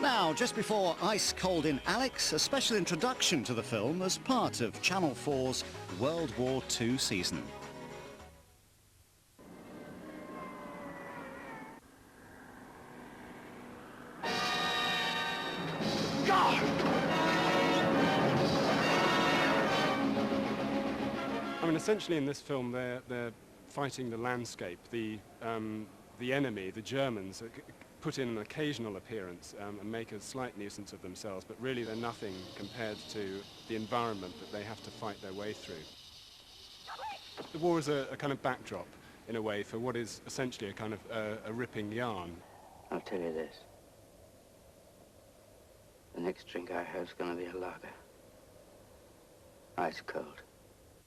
Now, just before Ice Cold in Alex, a special introduction to the film as part of Channel 4's World War II season. I mean, essentially in this film they're fighting the landscape. The enemy, the Germans, put in an occasional appearance and make a slight nuisance of themselves, but really they're nothing compared to the environment that they have to fight their way through. The war is a kind of backdrop, in a way, for what is essentially a kind of a ripping yarn. I'll tell you this. The next drink I have is going to be a lager. Ice cold.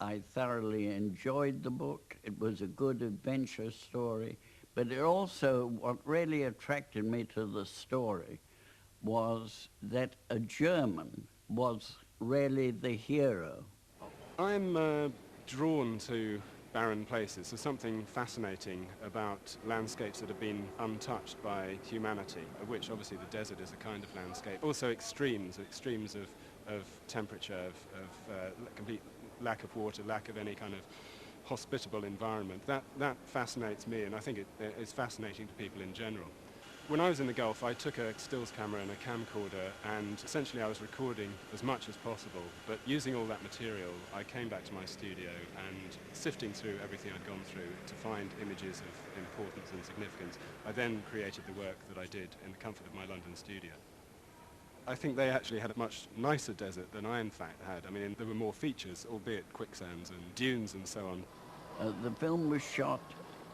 I thoroughly enjoyed the book. It was a good adventure story, but it also, what really attracted me to the story was that a German was really the hero. I'm drawn to barren places. There's something fascinating about landscapes that have been untouched by humanity, of which obviously the desert is a kind of landscape. Also extremes of temperature, of complete lack of water, lack of any kind of hospitable environment. That fascinates me, and I think it is fascinating to people in general. When I was in the Gulf, I took a stills camera and a camcorder, and essentially I was recording as much as possible, but using all that material, I came back to my studio and sifting through everything I'd gone through to find images of importance and significance. I then created the work that I did in the comfort of my London studio. I think they actually had a much nicer desert than I in fact had. I mean, there were more features, albeit quicksands and dunes and so on. The film was shot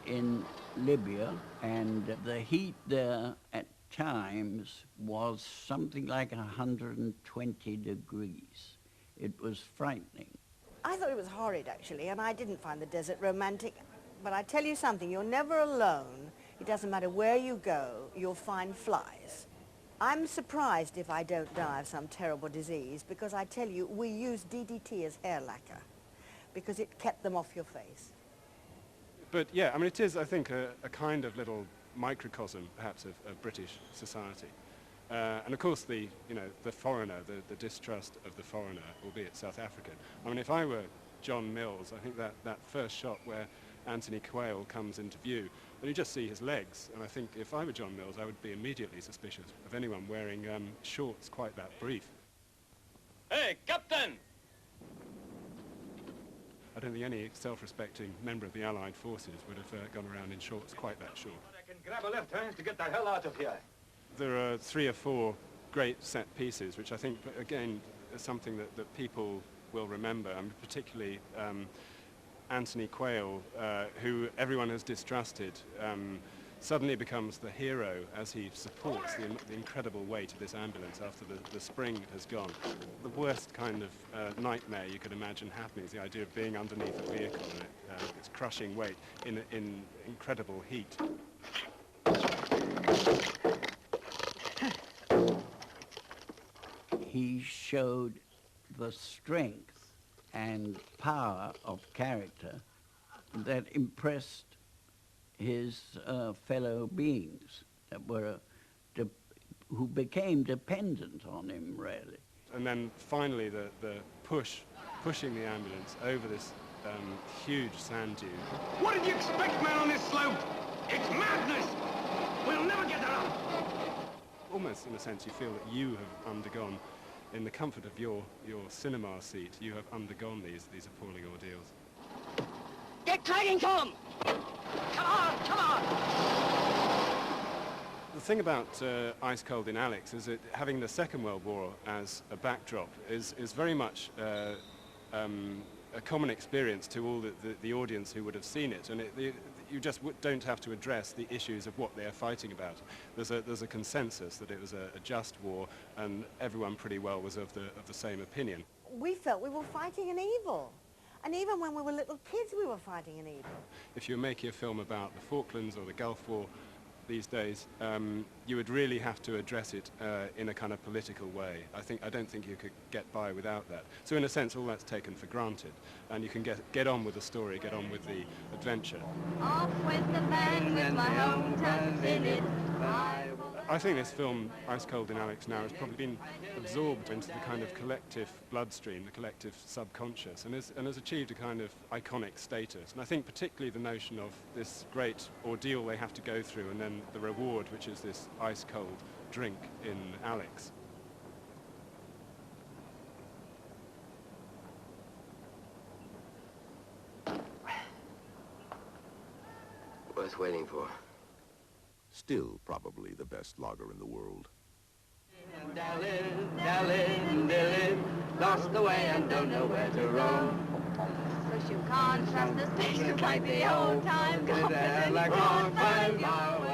in Libya, and the heat there at times was something like 120 degrees. It was frightening. I thought it was horrid, actually, and I didn't find the desert romantic. But I tell you something, you're never alone. It doesn't matter where you go, you'll find flies. I'm surprised if I don't die of some terrible disease, because I tell you, we used DDT as hair lacquer, because it kept them off your face. But yeah, I mean, it is, I think, a kind of little microcosm, perhaps, of British society. And of course, the foreigner, the distrust of the foreigner, albeit South African. I mean, if I were John Mills, I think that first shot where Anthony Quayle comes into view, and you just see his legs, and I think if I were John Mills, I would be immediately suspicious of anyone wearing shorts quite that brief. Hey, Captain! I don't think any self-respecting member of the Allied forces would have gone around in shorts quite that short. I can grab a left hand to get the hell out of here. There are 3 or 4 great set pieces, which I think, again, is something that people will remember, and particularly Anthony Quayle, who everyone has distrusted, suddenly becomes the hero as he supports the incredible weight of this ambulance after the spring has gone. The worst kind of nightmare you could imagine happening is the idea of being underneath a vehicle and its crushing weight in incredible heat. He showed the strength and power of character that impressed his fellow beings that were who became dependent on him, really. And then finally the pushing the ambulance over this huge sand dune. What did you expect, man, on this slope? It's madness! We'll never get her up! Almost, in a sense, you feel that you have undergone, in the comfort of your cinema seat, you have undergone these appalling ordeals. Get cracking, Tom! Come on, come on! The thing about Ice Cold in Alex is that having the Second World War as a backdrop is very much a common experience to all the audience who would have seen it, and you just don't have to address the issues of what they are fighting about. There's a consensus that it was a just war, and everyone pretty well was of the same opinion. We felt we were fighting an evil. And even when we were little kids, we were fighting an evil. If you were making a film about the Falklands or the Gulf War these days, you would really have to address it in a kind of political way. I don't think you could get by without that. So in a sense, all that's taken for granted, and you can get on with the story, get on with the adventure. Off with the band with my home tucked in it. I think this film, Ice Cold in Alex Now, has probably been absorbed into the kind of collective bloodstream, the collective subconscious, and has achieved a kind of iconic status. And I think particularly the notion of this great ordeal they have to go through, and then the reward, which is this ice cold drink in Alex. Worth waiting for. Still probably the best lager in the world. Dallin, lost the way and don't know where to roam. 'Cause you can't trust the spaces like the old time. Confident you can't find your way.